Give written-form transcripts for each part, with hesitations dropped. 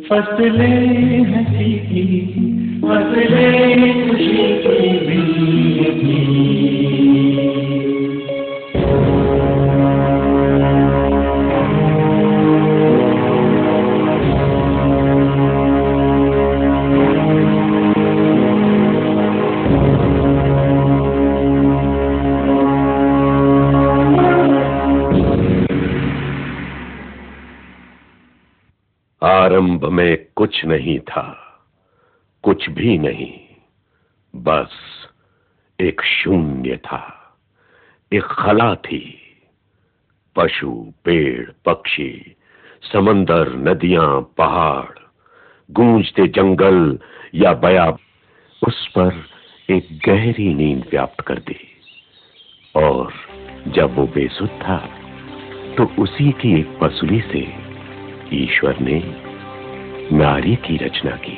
फसलें हंसी की, फसलें खुशी की भी। आरंभ में कुछ नहीं था, कुछ भी नहीं, बस एक शून्य था, एक खला थी। पशु, पेड़, पक्षी, समंदर, नदियां, पहाड़, गूंजते जंगल या बयान, उस पर एक गहरी नींद व्याप्त कर दी। और जब वो बेसुध था तो उसी की एक पसुली से ईश्वर ने नारी की रचना की।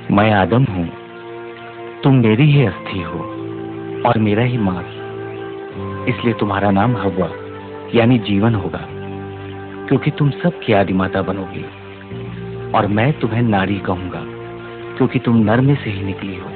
मैं आदम हूँ, तुम मेरी ही अस्थि हो और मेरा ही मांस, इसलिए तुम्हारा नाम हव्वा यानी जीवन होगा, क्योंकि तुम सबकी आदिमाता बनोगी। और मैं तुम्हें नारी कहूंगा, क्योंकि तुम नर में से ही निकली हो।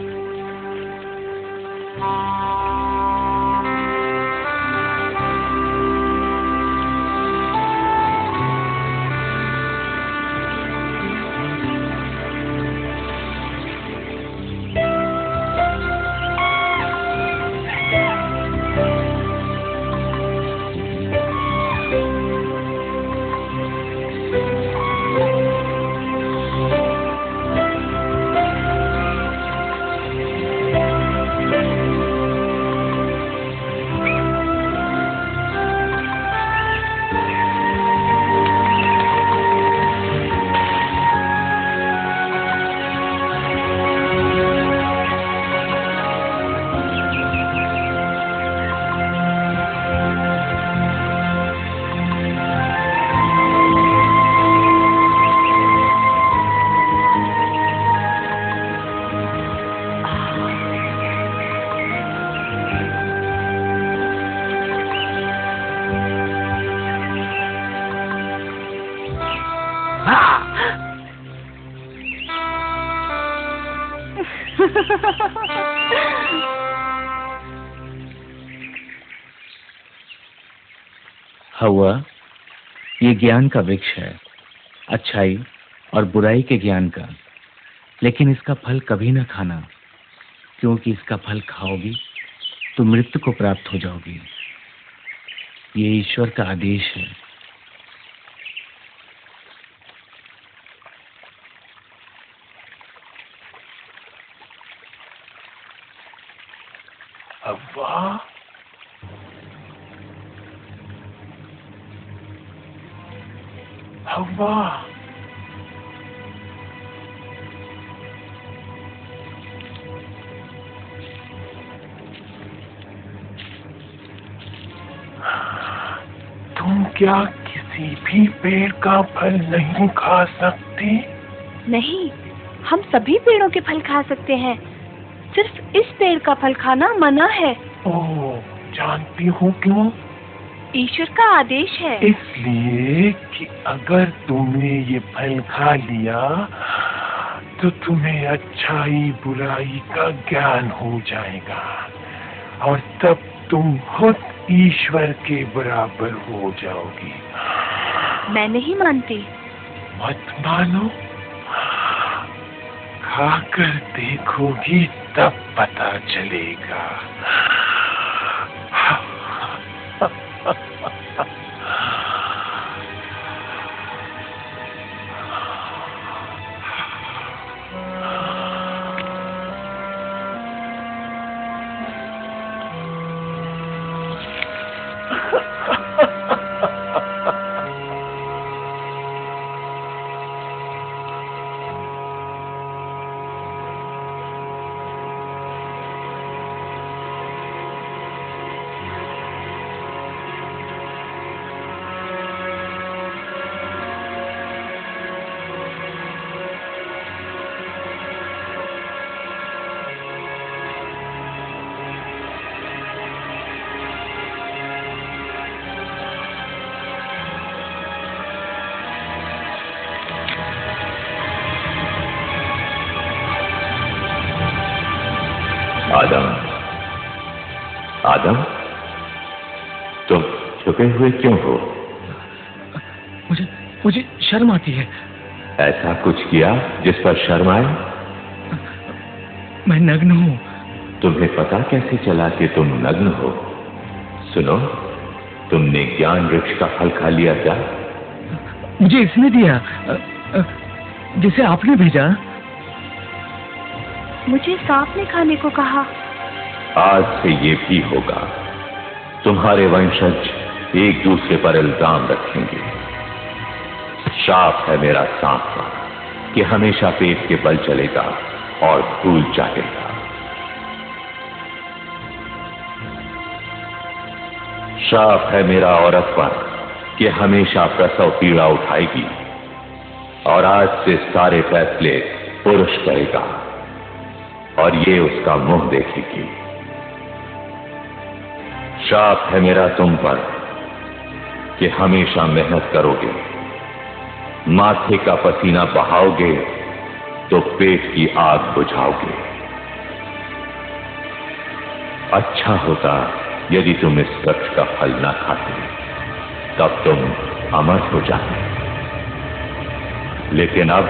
हवा, ये ज्ञान का वृक्ष है, अच्छाई और बुराई के ज्ञान का। लेकिन इसका फल कभी न खाना, क्योंकि इसका फल खाओगी तो मृत्यु को प्राप्त हो जाओगी। ये ईश्वर का आदेश है। हवा, हवा, तुम क्या किसी भी पेड़ का फल नहीं खा सकती? नहीं, हम सभी पेड़ों के फल खा सकते हैं। सिर्फ इस पेड़ का फल खाना मना है। ओह, जानती हो क्यों? ईश्वर का आदेश है। इसलिए कि अगर तुमने ये फल खा लिया तो तुम्हें अच्छाई बुराई का ज्ञान हो जाएगा और तब तुम खुद ईश्वर के बराबर हो जाओगी। मैं नहीं मानती। मत मानो, खाकर देखोगी तब पता चलेगा। आदम, आदम, तुम छुपे हुए क्यों हो? मुझे शर्म आती है। ऐसा कुछ किया जिस पर शर्म आए? मैं नग्न हूँ। तुम्हें पता कैसे चला कि तुम नग्न हो? सुनो, तुमने ज्ञान वृक्ष का फल खा लिया क्या? मुझे इसने दिया, जिसे आपने भेजा। मुझे सांप ने खाने को कहा। आज से ये भी होगा। तुम्हारे वंशज एक दूसरे पर इल्जाम रखेंगे। शाप है मेरा सांप का कि हमेशा पेट के बल चलेगा और धूल चाटेगा। शाप है मेरा औरत पर कि हमेशा प्रसव पीड़ा उठाएगी और आज से सारे फैसले पुरुष करेगा और ये उसका मुंह देखेगी। शाप है मेरा तुम पर कि हमेशा मेहनत करोगे, माथे का पसीना बहाओगे तो पेट की आग बुझाओगे। अच्छा होता यदि तुम इस वृक्ष का फल ना खाते, तब तुम अमर हो जाते। लेकिन अब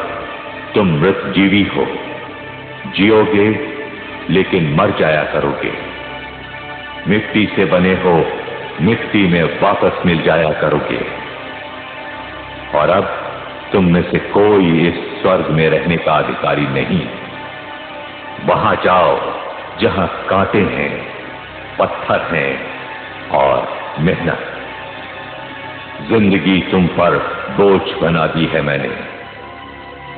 तुम मृतजीवी हो, जियोगे लेकिन मर जाया करोगे। मिट्टी से बने हो, मिट्टी में वापस मिल जाया करोगे। और अब तुम में से कोई इस स्वर्ग में रहने का अधिकारी नहीं। वहां जाओ जहां कांटे हैं, पत्थर हैं और मेहनत। जिंदगी तुम पर बोझ बना दी है मैंने,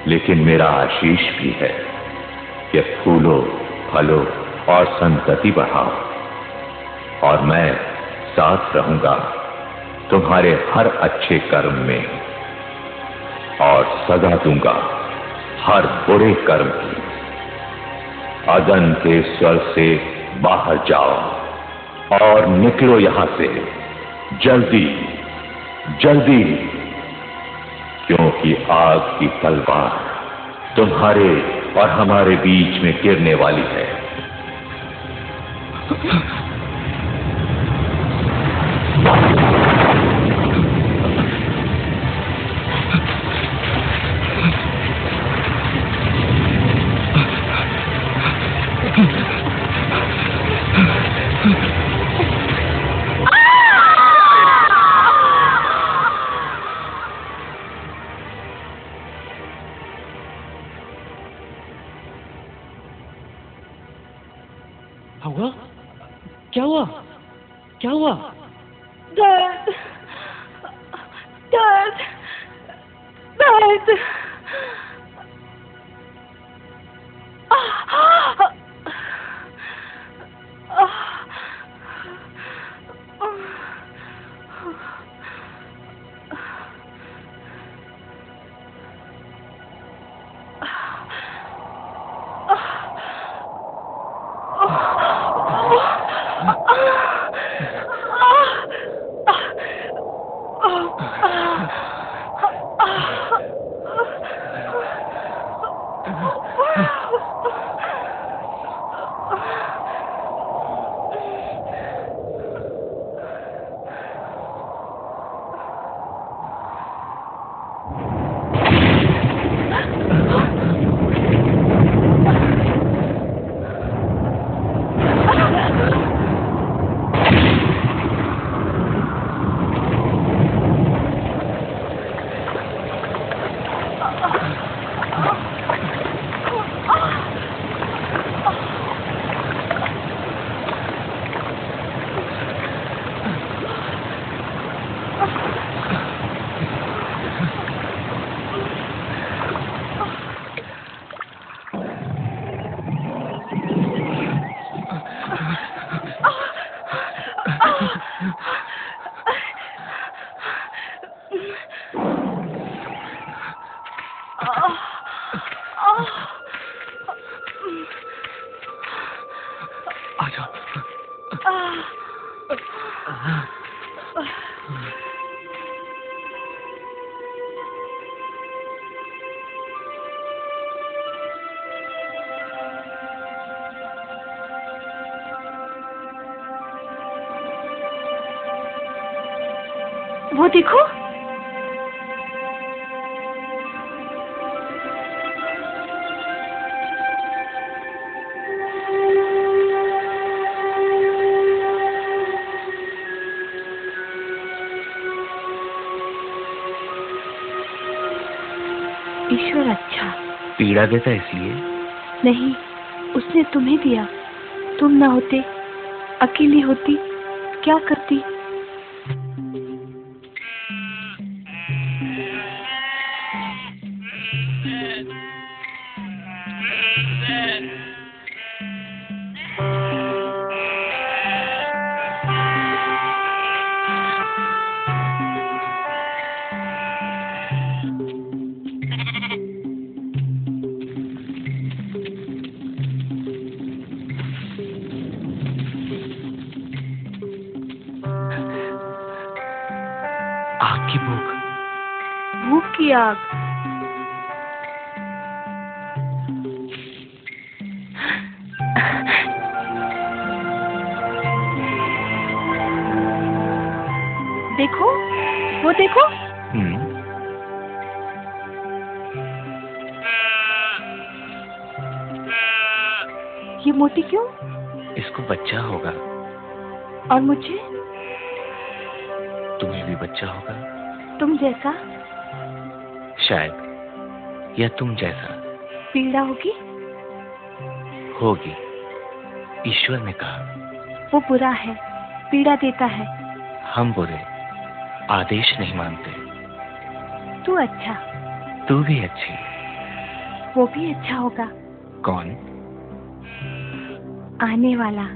लेकिन मेरा आशीष भी है कि फूलो, फलो और संतति बढ़ाओ। और मैं साथ रहूंगा तुम्हारे हर अच्छे कर्म में और सजा दूंगा हर बुरे कर्म की। अदन के स्वर से बाहर जाओ और निकलो यहां से जल्दी जल्दी, क्योंकि आग की तलवार तुम्हारे और हमारे बीच में गिरने वाली है। हुआ? क्या हुआ? क्या हुआ? दर्द, दर्द, दर्द। वो देखो, ईश्वर अच्छा। पीड़ा देता इसलिए? नहीं, उसने तुम्हें दिया। तुम ना होते, अकेली होती, क्या करती? आग की भूख। भूख की आग। देखो, वो देखो। ये मोती क्यों? इसको बच्चा होगा। और मुझे? तुम्हें भी बच्चा होगा। तुम जैसा? शायद, या तुम जैसा। पीड़ा होगी? होगी, ईश्वर ने कहा। वो बुरा है, पीड़ा देता है। हम बुरे, आदेश नहीं मानते। तू अच्छा। तू भी अच्छी। वो भी अच्छा होगा। कौन? आने वाला।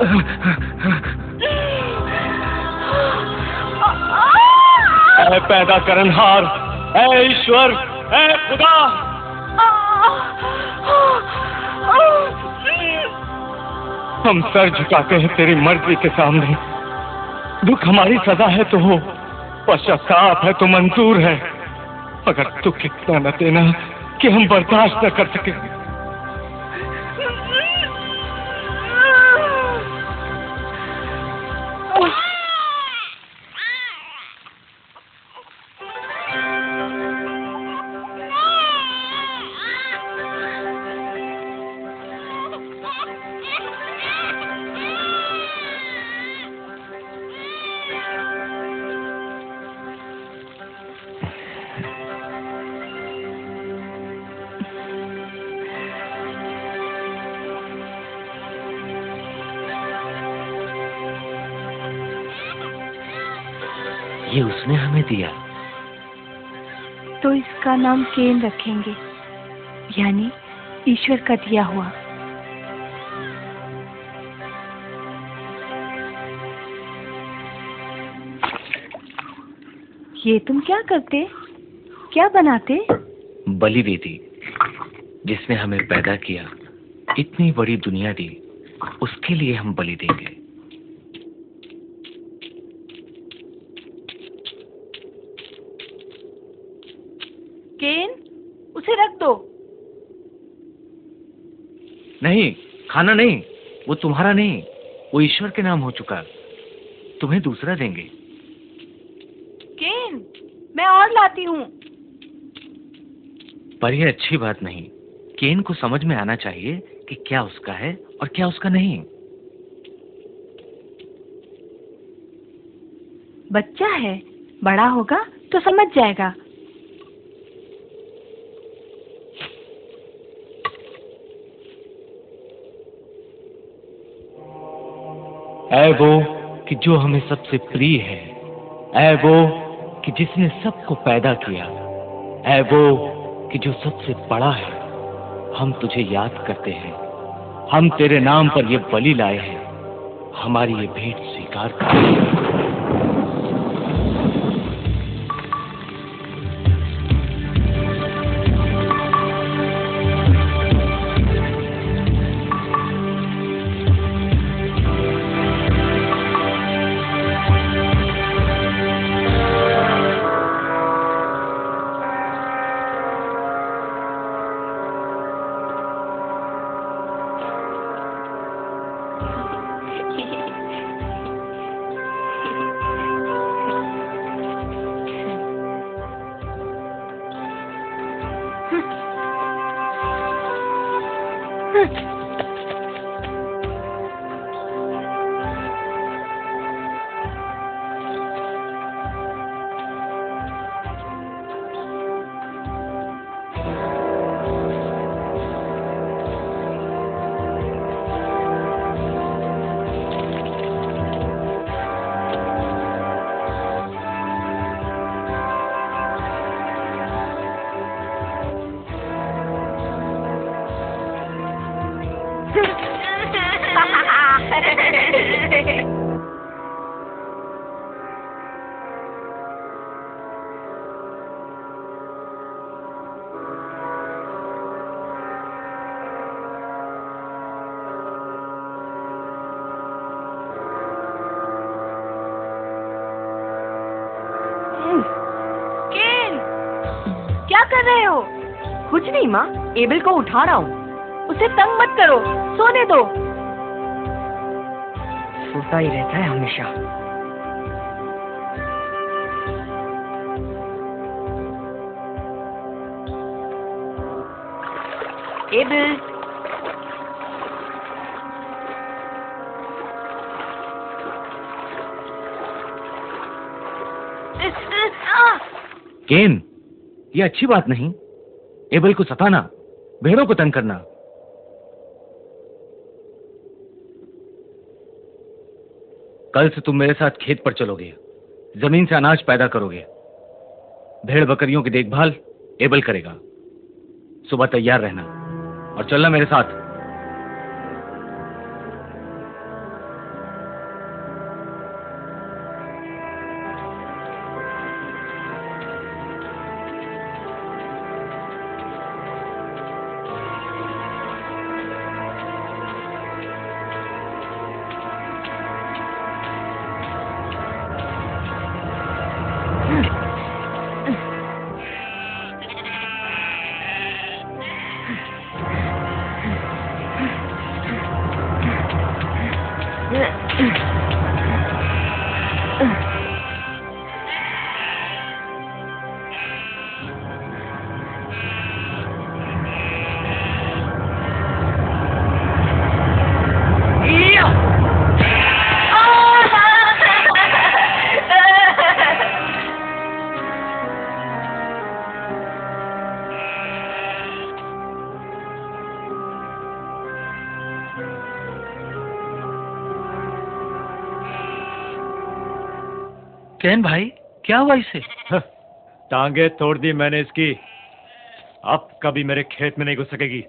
ऐ पैदा करनहार, ऐ ईश्वर, ऐ खुदा, हम सर झुकाते हैं तेरी मर्जी के सामने। दुख हमारी सजा है तो हो, पश्चाताप है तो मंजूर है, मगर दुख इतना न देना कि हम बर्दाश्त न कर सके। ये उसने हमें दिया, तो इसका नाम केन रखेंगे, यानी ईश्वर का दिया हुआ। ये तुम क्या करते, क्या बनाते? बलि वेदी, जिसने हमें पैदा किया, इतनी बड़ी दुनिया दी, उसके लिए हम बलि देंगे। केन, उसे रख दो। नहीं, खाना नहीं, वो तुम्हारा नहीं, वो ईश्वर के नाम हो चुका, तुम्हें दूसरा देंगे। केन, मैं और लाती हूँ। पर यह अच्छी बात नहीं। केन को समझ में आना चाहिए कि क्या उसका है और क्या उसका नहीं। बच्चा है, बड़ा होगा तो समझ जाएगा। ऐ वो कि जो हमें सबसे प्रिय है, ऐ वो कि जिसने सबको पैदा किया, ऐ वो कि जो सबसे बड़ा है, हम तुझे याद करते हैं, हम तेरे नाम पर ये बलि लाए हैं, हमारी ये भेंट स्वीकार कर। क्या कर रहे हो? कुछ नहीं माँ, एबल को उठा रहा हूँ। उसे तंग मत करो, सोने दो। सोता ही रहता है हमेशा। एबल, केन, ये अच्छी बात नहीं। एबल को सताना, भेड़ों को तंग करना। कल से तुम मेरे साथ खेत पर चलोगे, जमीन से अनाज पैदा करोगे। भेड़ बकरियों की देखभाल एबल करेगा। सुबह तैयार रहना और चलना मेरे साथ। केन भाई, क्या हुआ इसे? टांगे तोड़ दी मैंने इसकी, अब कभी मेरे खेत में नहीं घुस सकेगी।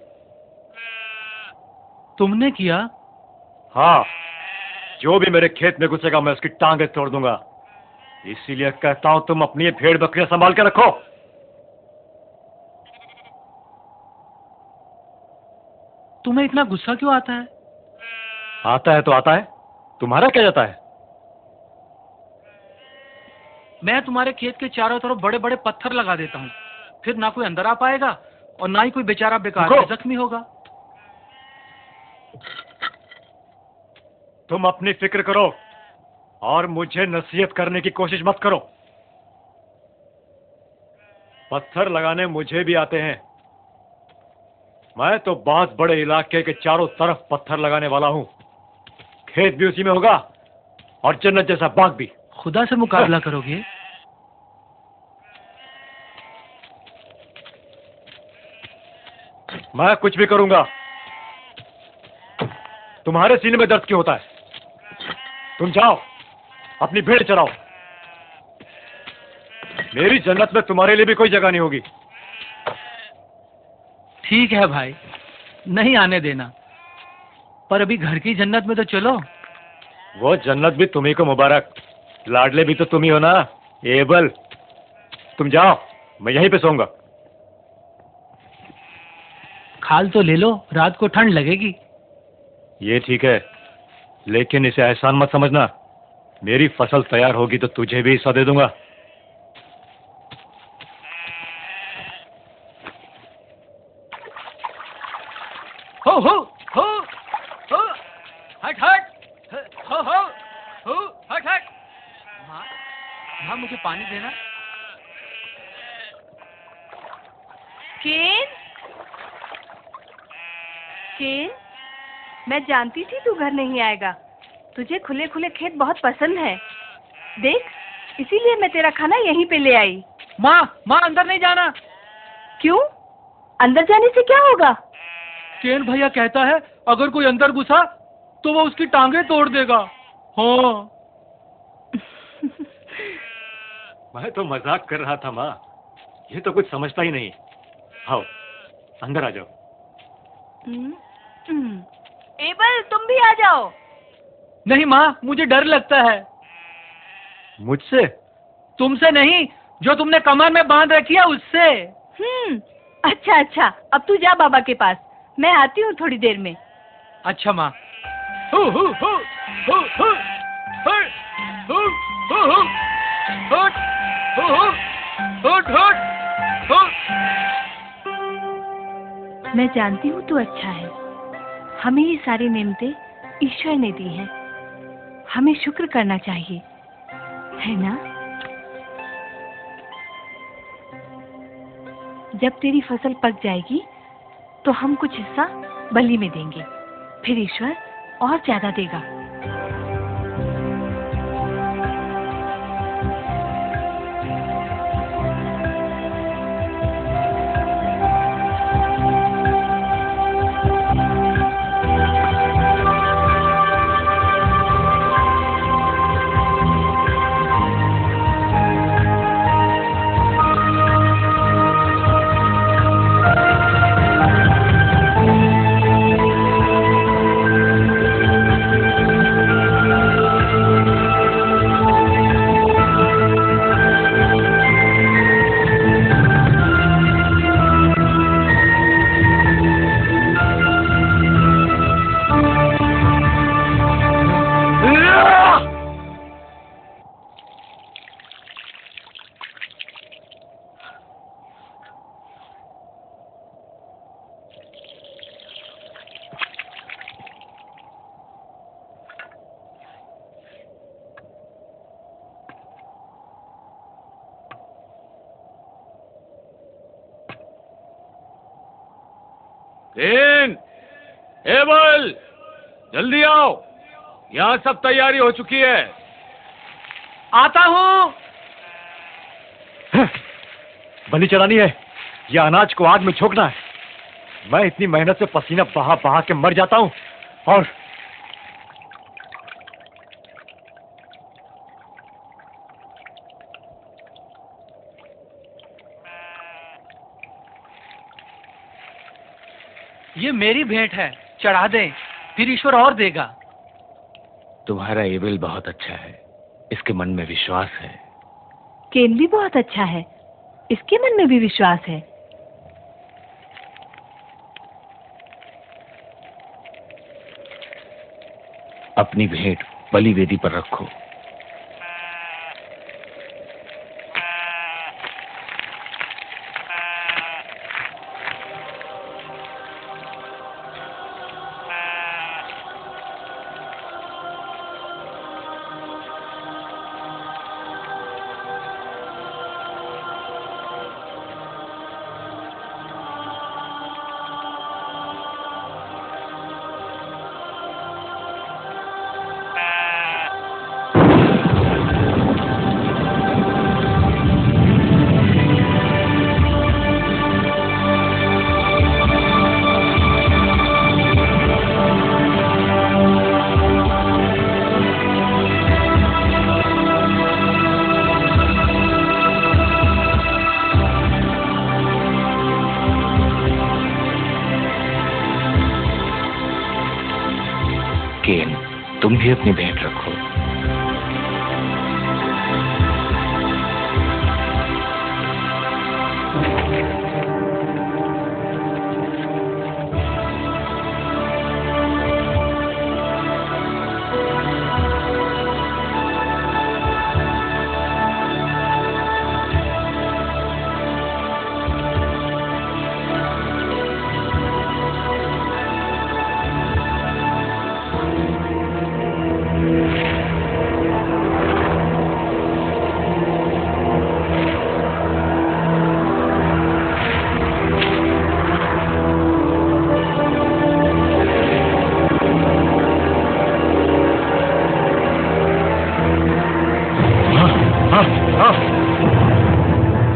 तुमने किया? हाँ, जो भी मेरे खेत में घुसेगा मैं उसकी टांगे तोड़ दूंगा। इसीलिए कहता हूं तुम अपनी ये भेड़ बकरियां संभाल के रखो। तुम्हें इतना गुस्सा क्यों आता है? आता है तो आता है, तुम्हारा क्या जाता है? मैं तुम्हारे खेत के चारों तरफ बड़े बड़े पत्थर लगा देता हूँ, फिर ना कोई अंदर आ पाएगा और ना ही कोई बेचारा बेकार में जख्मी होगा। तुम अपनी फिक्र करो और मुझे नसीहत करने की कोशिश मत करो। पत्थर लगाने मुझे भी आते हैं। मैं तो बहुत बड़े इलाके के चारों तरफ पत्थर लगाने वाला हूं। खेत भी उसी में होगा और जन्नत जैसा बाग भी। खुदा से मुकाबला करोगे? मैं कुछ भी करूंगा। तुम्हारे सीने में दर्द क्यों होता है? तुम जाओ अपनी भेड़ चराओ। मेरी जन्नत में तुम्हारे लिए भी कोई जगह नहीं होगी। ठीक है भाई, नहीं आने देना, पर अभी घर की जन्नत में तो चलो। वो जन्नत भी तुम्ही को मुबारक। लाडले भी तो तुम ही हो ना एबल। तुम जाओ, मैं यहीं पे सोऊंगा। खाल तो ले लो, रात को ठंड लगेगी। ये ठीक है, लेकिन इसे एहसान मत समझना। मेरी फसल तैयार होगी तो तुझे भी हिस्सा दे दूंगा। हो हो हो हो, हट हट, हो हो हो, हट हट। माँ, माँ मुझे पानी देना। केन, केन, मैं जानती थी तू घर नहीं आएगा। तुझे खुले खुले खेत बहुत पसंद है। देख, इसीलिए मैं तेरा खाना यहीं पे ले आई। माँ, माँ अंदर नहीं जाना। क्यों? अंदर जाने से क्या होगा? केन भैया कहता है अगर कोई अंदर घुसा तो वो उसकी टांगे तोड़ देगा। हाँ। मैं तो मजाक कर रहा था माँ, ये तो कुछ समझता ही नहीं। आओ अंदर आ जाओ। एबल, तुम भी आ जाओ। नहीं माँ, मुझे डर लगता है। मुझसे? तुमसे नहीं, जो तुमने कमर में बांध रखी है उससे। अच्छा अच्छा, अब तू जा बाबा के पास, मैं आती हूँ थोड़ी देर में। अच्छा माँ। मैं जानती हूँ तू अच्छा है। हमें ये सारी नेमतें ईश्वर ने दी हैं। हमें शुक्र करना चाहिए, है ना? जब तेरी फसल पक जाएगी तो हम कुछ हिस्सा बलि में देंगे, फिर ईश्वर और ज्यादा देगा। केन, एबल, जल्दी आओ, यहाँ सब तैयारी हो चुकी है। आता हूँ। बलि चढ़ानी है या अनाज को आग में झोंकना है? मैं इतनी मेहनत से पसीना बहा बहा के मर जाता हूँ और ये मेरी भेंट है, चढ़ा दें, फिर ईश्वर और देगा। तुम्हारा एबेल बहुत अच्छा है, इसके मन में विश्वास है। केन भी बहुत अच्छा है, इसके मन में भी विश्वास है। अपनी भेंट बलि वेदी पर रखो। केन, तुम भी अपनी भेंट रखो।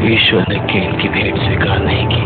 ईश्वर ने केन की भेंट स्वीकार नहीं की।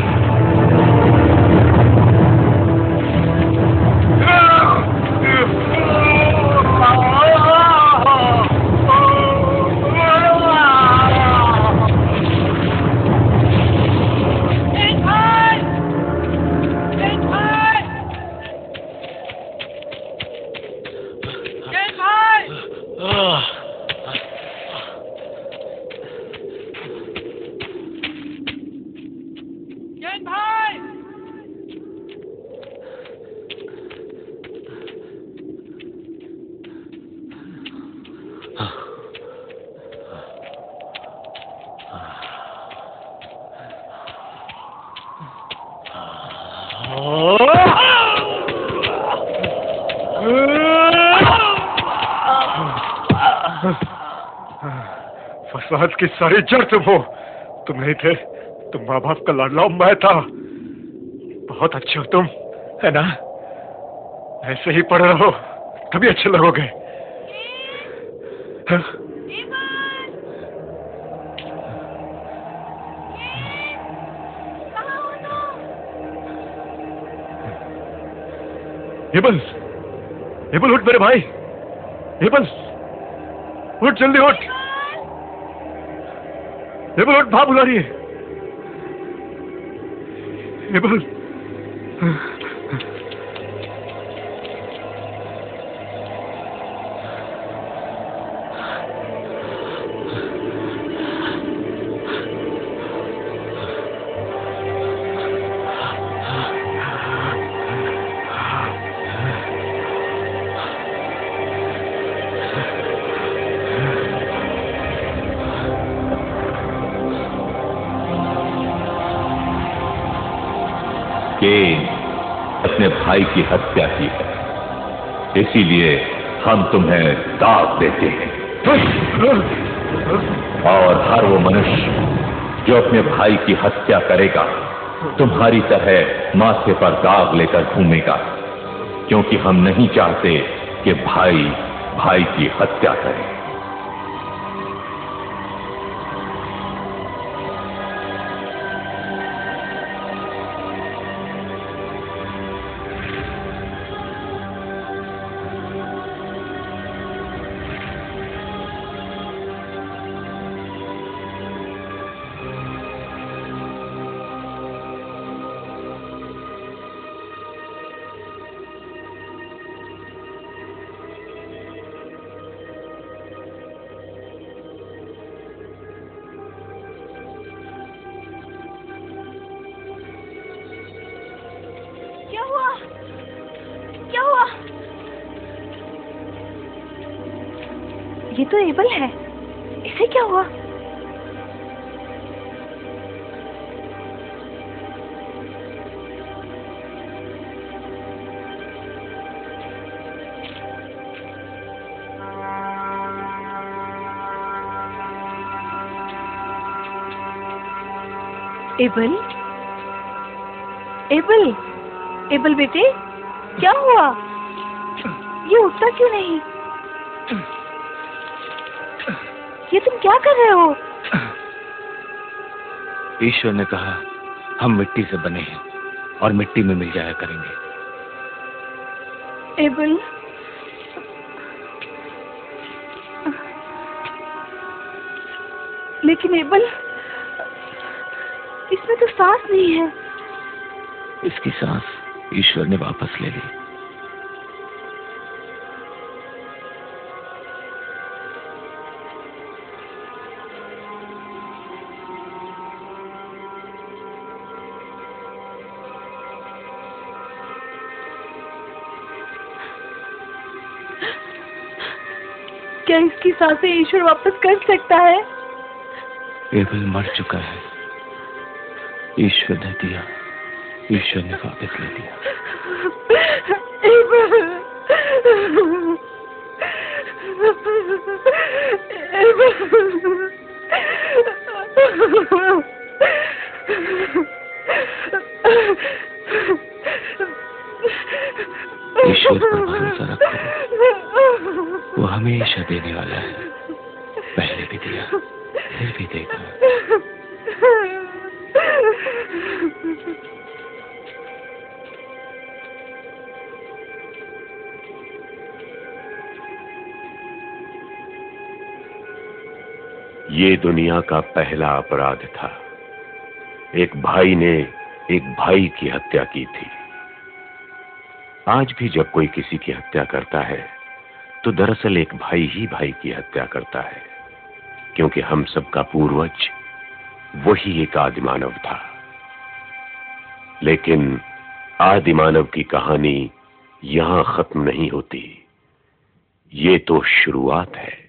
फसाद की सारी जड़ तुम हो। तुम नहीं थे, तुम माँ बाप का लाडला मैं था। बहुत अच्छे हो तुम, है ना? ऐसे ही पढ़े रहो, तभी अच्छे लगोगे। हाँ? एबल, एबल उठ मेरे भाई, एबल उठ, जल्दी उठ। एबल उठ, मां बुला रही है। एबल, केन अपने भाई की हत्या की है, इसीलिए हम तुम्हें दाग देते हैं। और हर वो मनुष्य जो अपने भाई की हत्या करेगा तुम्हारी तरह माथे पर दाग लेकर घूमेगा, क्योंकि हम नहीं चाहते कि भाई भाई की हत्या करे। ये तो एबल है, इसे क्या हुआ? एबल, एबल, एबल बेटे, क्या हुआ? ये उठता क्यों नहीं? ये तुम क्या कर रहे हो? ईश्वर ने कहा हम मिट्टी से बने हैं और मिट्टी में मिल जाया करेंगे। एबल, लेकिन एबल, इसमें तो सांस नहीं है। इसकी सांस ईश्वर ने वापस ले ली। क्या इसकी सांसें ईश्वर वापस कर सकता है? एबल मर चुका है, ईश्वर ने दिया, ईश्वर ने वापस ले लिया। एबल, ईश्वर पर भरोसा रखो, वो हमेशा देने वाला है। पहले भी दिया, फिर भी देगा। ये दुनिया का पहला अपराध था। एक भाई ने एक भाई की हत्या की थी। आज भी जब कोई किसी की हत्या करता है तो दरअसल एक भाई ही भाई की हत्या करता है, क्योंकि हम सबका पूर्वज वही एक आदिमानव था। लेकिन आदिमानव की कहानी यहां खत्म नहीं होती। ये तो शुरुआत है।